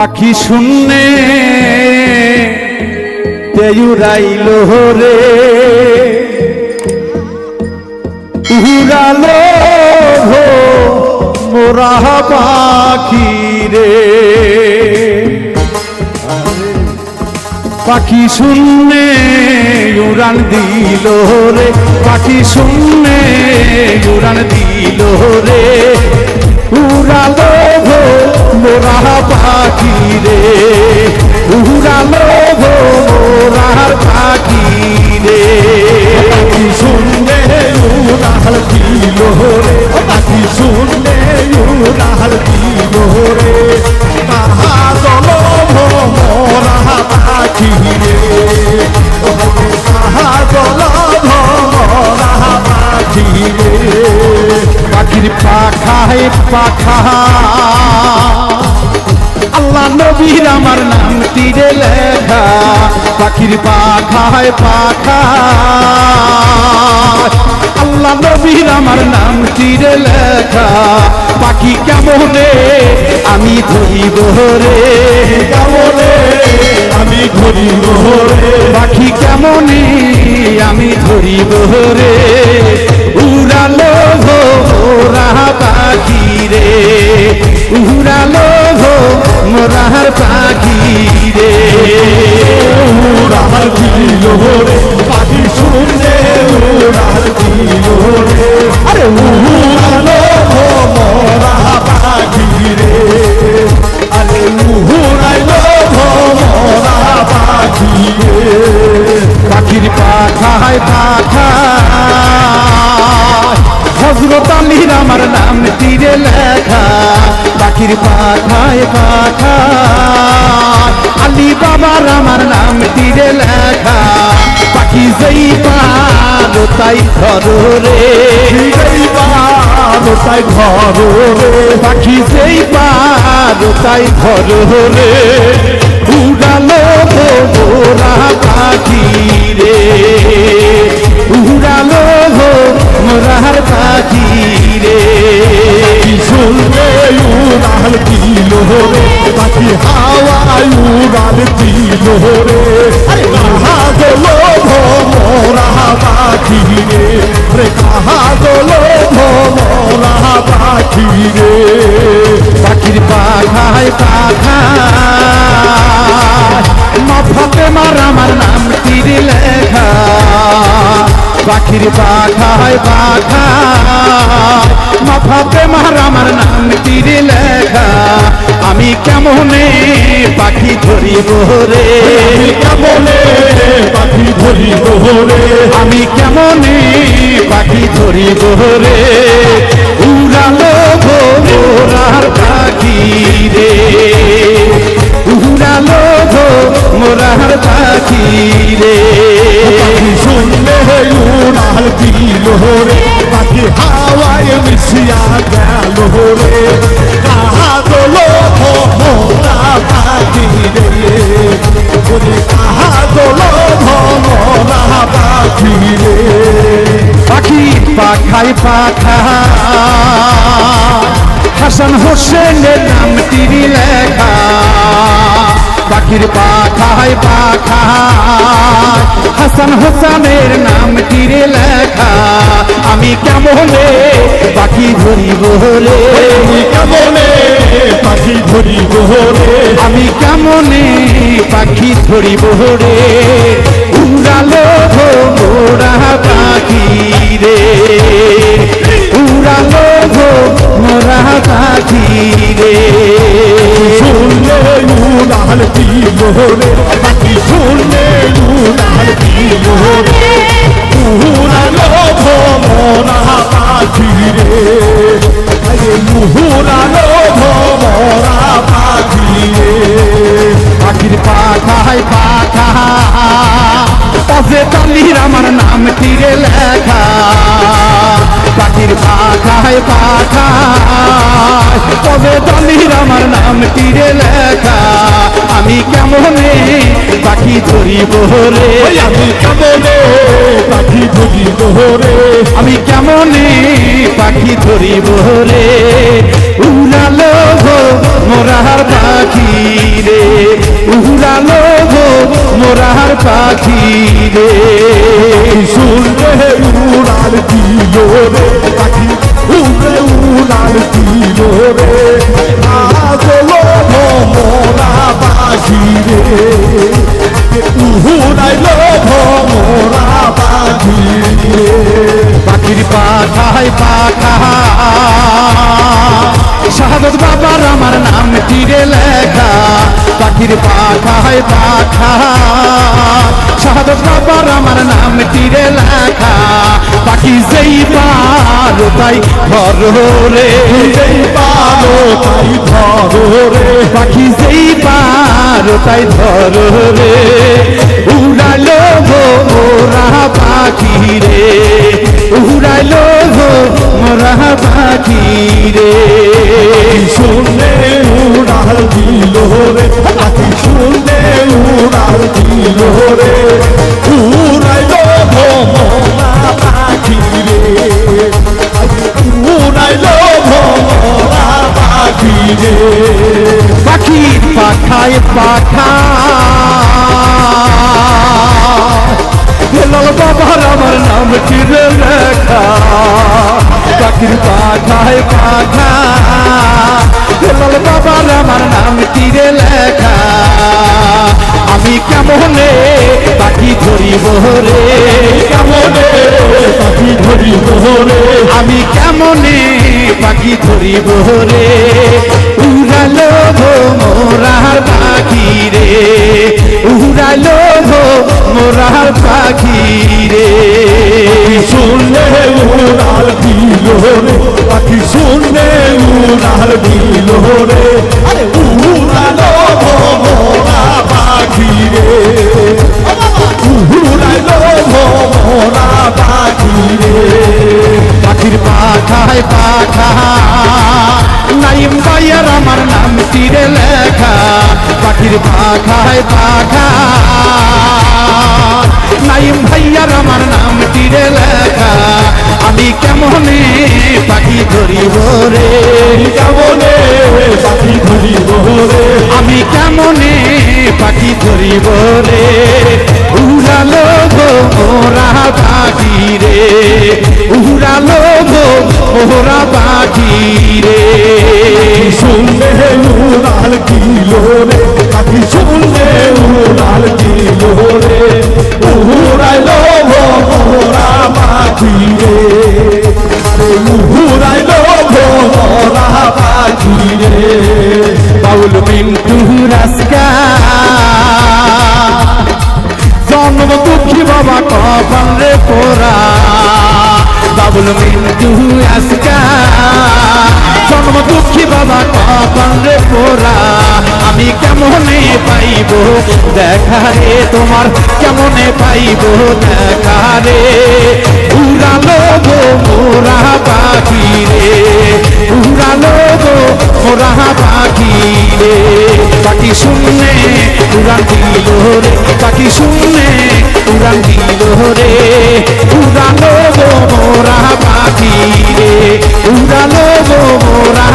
পাখি শূন্যে তেয়ুরাইল রে উড়ালো মোরা পাখি রে পাখি শূন্যে উড়ান দিল রে পাখি শূন্যে উড়ান দিল রে উড়ালো মোরা পাখি রে উড়ালো মোরার পাখি রে পাখি শুনলে উড়াল দিল রে পাখি শুনলে উড়াল দিল রে তাহা দল ভরা পাখি রে তাহা দল ভরা পাখি রে পাখির পাখায় পাখা আল্লাহ নবীর আমার নাম তীরে লেখা পাখির পাখায় পাখা আল্লাহ নবীর আমার নাম তীরে লেখা পাখি কেমনে আমি ধরিব রে কেমনে আমি ধরিব রে পাখি কেমনে আমি ধরিব রে উড়ালো মোরা পাখি রে উড়ালো মোরার পাখি রে উড়াল দিল রে পাখি শুনলে উড়াল দিল রে আরে উড়ালো মোরা পাখি রে আরে উড়াইলো মোরা পাখি রে পাখির পাখায় পাখা হযরত আলীর আমার নাম তীরে লেখা পাখির পাখায় পাখা আলী বাবার আমার নাম তীরে লেখা পাখি যেই পার তাই ঘর রে তাই ঘর রে পাখি যেই পার তাই ঘর রে উড়ালো মোরা পাখি রে উড়ালো মোরার পাখি রে শুনলে উড়াল দিল রে পাখি হাওয়ায় উড়াল দিল রে কাহা দোলো ভোমরা পাখি রে রে কাহা দোলো ভোমরা পাখি রে পাখির পাখায় পাখা মা ফাতেমার আমার নাম তীরে লেখা পাখির পাখায় পাখা মা ফাতেমার আমার নাম তীরে লেখা আমি কেমনে পাখি ধরিব রে কেমনে পাখি ধরিব রে আমি কেমনে পাখি ধরিব রে উড়ালো মোরার পাখি রে উড়ালো মোরার পাখি রে পাখি শুনলে উড়াল দিল রে পাখি হাওয়ায় মিশিয়া গেল রে কাহা দোলো ভোমরা পাখি রে ওরে কাহা দোলো ভোমরা পাখি রে পাখি পাখায় পাখা হাসান হোসেনের নাম তীরে লেখা পাখির পাখায় পাখা হাসান হোসেনের নাম তীরে লেখা আমি কেমনে পাখি ধরিব রে কেমনে পাখি ধরিব রে আমি কেমনে পাখি ধরিব রে উড়ালো মোরা পাখি রে উড়ালো মোরা পাখি রে শুনলে উড়াল দিল রে পাখি শুনলে উড়াল দিল রে উড়ালো ভোমরা পাখি রে আরে উড়ালো ভোমরা পাখি রে পাখির পাখায় পাখা হযরত আলীর আমার নাম তীরে লেখা পাখির পাখায় পাখা হযরত আলীর আমার নাম তীরে লেখা আমি কেমনে পাখি ধরিব রে আমি কেমনে পাখি ধরিব রে আমি কেমনে পাখি ধরিব রে উড়ালো গো মোরার পাখি রে উড়ালো গো মোরার পাখি রে শুনলে উড়াল দিল রে পাখি উড়ে উড়াল দিল রে আসলো ভোমরা পাখি রে উড়াইলো ভোমরা পাখি রে পাখির পাখায় পাখা শাহাদত বাবার আমার নাম তীরে লেখা পাখির পাখায় পাখা শাহাদত বাবার আমার নাম তীরে লেখা পাখি যেই পারো তাই ধরো রে যেই পারো তাই ধরো রে পাখি যেই পারো তাই ধরো রে উড়ালো গো মোরা পাখি রে উড়ালো গো মোরা পাখি রে শুনলে উড়াল দিল রে পাখি শুনলে উড়াল দিল রে উড়াইলো ভোমরা পাখি রে উড়াইলো ভোমরা পাখি রে পাখির পাখায় পাখা লাল বাবার আমার নাম তীরে লেখা পাখির পাখায় পাখা লাল বাবার আমার নাম তীরে লেখা আমি কেমনে পাখি ধরিব রে কেমনে পাখি ধরিব রে আমি কেমনে পাখি ধরিব রে উড়ালো গো মোরার পাখি রে উড়ালো গো মোরার পাখি রে শুনলে উড়াল দিল রে পাখি শুনলে উড়াল দিল রে আরে উড়ালো ভোমরা পাখি রে উড়াইলো ভোমরা পাখি রে পাখির পাখায় পাখা নাইম ভাইয়ার আমার নাম তীরে লেখা পাখির পাখায় পাখা নাইম ভাইয়ার আমার নাম তীরে লেখা আমি কেমনে পাখি ধরিব রে কেমনে পাখি ধরিব রে আমি কেমনে পাখি ধরিব রে উড়ালো গো মোরা পাখি রে উড়ালো গো মোরা পাখি রে শুনলে উড়াল দিল রে পাখি শুনলে উড়াল দিল রে উড়াইলো ভোমরা পাখি রে উড়াইলো ভোমরা পাখি রে বাউল মিন্টু রাস্কা জন্ম দুঃখী বাবা কখন রে পোরা বাবুল মিন্টু রাস্কা জন্ম দুঃখী বাবা কখন রে পোরা আমি কেমনে পাইব দেখা রে তোমার কেমনে পাইব দেখা রে উড়ালো গো মোরা পাখি রে উড়ালো গো মোরা পাখি রে পাখি শুনে উড়ান দিল রে পাখি শুনে উড়ান দিল রে উড়ালো গো মোরা পাখি রে উড়ালো গো মোরা